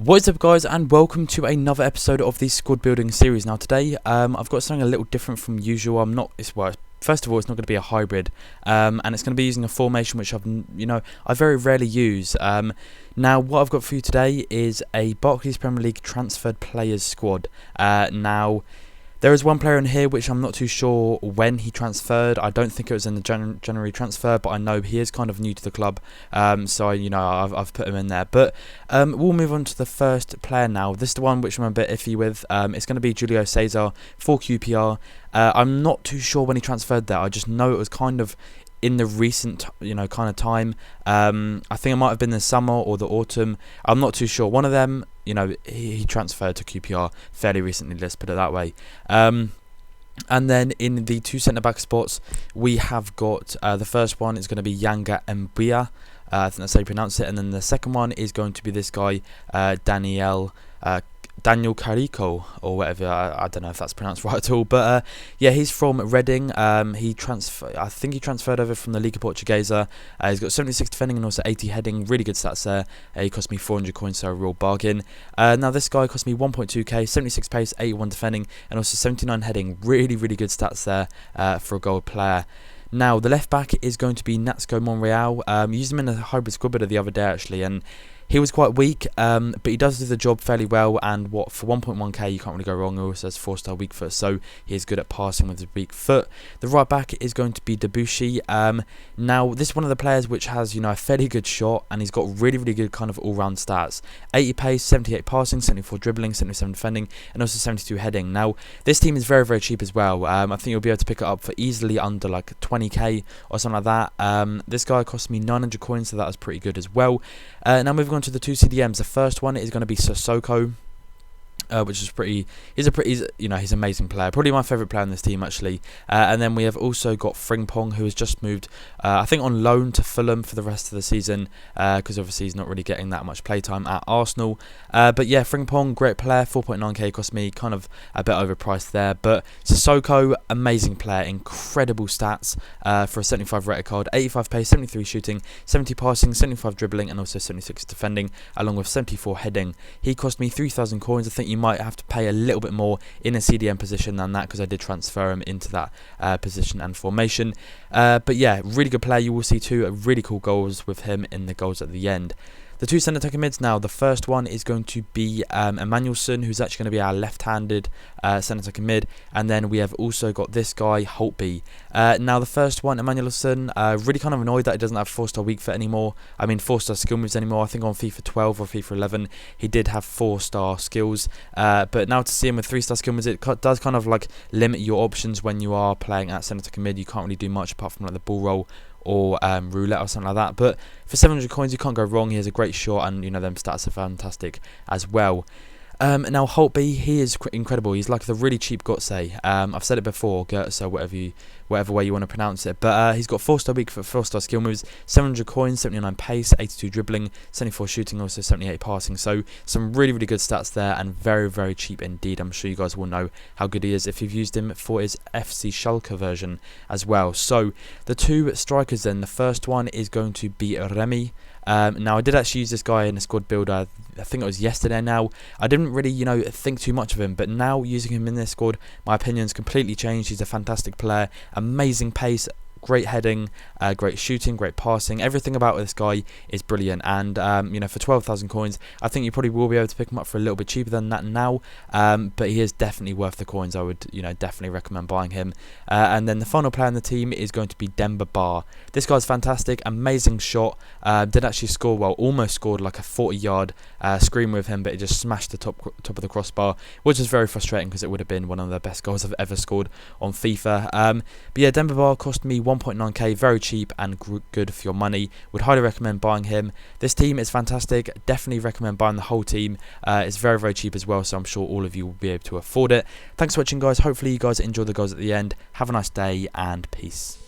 What's up guys, and welcome to another episode of the squad building series. Now today I've got something a little different from usual. First of all, it's not going to be a hybrid, and it's going to be using a formation which I very rarely use. Now what I've got for you today is a Barclays Premier League transferred players squad. Now there is one player in here which I'm not too sure when he transferred. I don't think it was in the January transfer, but I know he is kind of new to the club, so I've put him in there. But we'll move on to the first player now. This is the one which I'm a bit iffy with. It's going to be Julio Cesar for QPR. I'm not too sure when he transferred there. I just know it was kind of in the recent kind of time. I think it might have been the summer or the autumn. I'm not too sure. One of them, he transferred to QPR fairly recently, let's put it that way. And then in the two centre-back spots, we have got the first one is going to be Yanga Mbia. I think that's how you pronounce it. And then the second one is going to be this guy, Daniel Carico or whatever. I don't know if that's pronounced right at all, but yeah, he's from Reading. I think he transferred over from the Liga Portuguesa. He's got 76 defending and also 80 heading. Really good stats there. He cost me 400 coins, so a real bargain. Now this guy cost me 1.2k, 76 pace, 81 defending, and also 79 heading. Really good stats there for a gold player. Now the left back is going to be Natsuko Monreal. Used him in a hybrid squad builder the other day actually, and he was quite weak, but he does do the job fairly well, and for 1.1k you can't really go wrong. He also has 4-star weak foot, so he is good at passing with his weak foot. The right back is going to be Debussy. Now this is one of the players which has a fairly good shot, and he's got really good kind of all-round stats. 80 pace, 78 passing, 74 dribbling, 77 defending, and also 72 heading. Now this team is very cheap as well. I think you'll be able to pick it up for easily under like 20k or something like that. This guy cost me 900 coins, so that was pretty good as well. Now moving on to the two CDMs. The first one is going to be Sissoko, which is he's an amazing player, probably my favourite player in this team actually. And then we have also got Frimpong, who has just moved I think on loan to Fulham for the rest of the season, because obviously he's not really getting that much playtime at Arsenal. But yeah, Frimpong, great player, 4.9k cost me, kind of a bit overpriced there. But Sissoko, amazing player, incredible stats for a 75 rated card, 85 pace, 73 shooting, 70 passing, 75 dribbling, and also 76 defending, along with 74 heading. He cost me 3,000 coins. I think you might have to pay a little bit more in a CDM position than that, because I did transfer him into that position and formation. But yeah, really good player. You will see two really cool goals with him in the goals at the end. The two centre attacking mids now. The first one is going to be Emmanuelson, who's actually going to be our left-handed centre attacking mid, and then we have also got this guy Holtby. Now the first one, Emmanuelson, really kind of annoyed that he doesn't have 4-star weak foot anymore. I mean 4-star skill moves anymore. I think on FIFA 12 or FIFA 11 he did have 4-star skills, but now to see him with 3-star skill moves, it does kind of like limit your options when you are playing at centre attacking mid. You can't really do much apart from like the ball roll or roulette or something like that. But for 700 coins you can't go wrong. He has a great shot, and them stats are fantastic as well. Now Holtby, he is incredible. He's like the really cheap Gotse. I've said it before, Gertz, whatever way you want to pronounce it. But he's got 4-star weak foot, 4-star skill moves, 700 coins, 79 pace, 82 dribbling, 74 shooting, also 78 passing. So some really good stats there, and very cheap indeed. I'm sure you guys will know how good he is if you've used him for his FC Schalke version as well. So the two strikers then. The first one is going to be Remy. Now I did actually use this guy in a squad builder, I think it was yesterday now. I didn't really think too much of him, but now using him in this squad, my opinion's completely changed. He's a fantastic player, amazing pace, great heading, great shooting, great passing. Everything about this guy is brilliant, and for 12,000 coins I think you probably will be able to pick him up for a little bit cheaper than that now, but he is definitely worth the coins. I would definitely recommend buying him. And then the final player in the team is going to be Demba Ba. This guy's fantastic, amazing shot, did actually score, well, almost scored like a 40-yard screamer with him, but it just smashed the top of the crossbar, which is very frustrating because it would have been one of the best goals I've ever scored on FIFA. But yeah, Demba Ba cost me 1.9k, very cheap and good for your money. Would highly recommend buying him. This team is fantastic. Definitely recommend buying the whole team. It's very cheap as well, so I'm sure all of you will be able to afford it. Thanks for watching, guys. Hopefully you guys enjoy the goals at the end. Have a nice day and peace.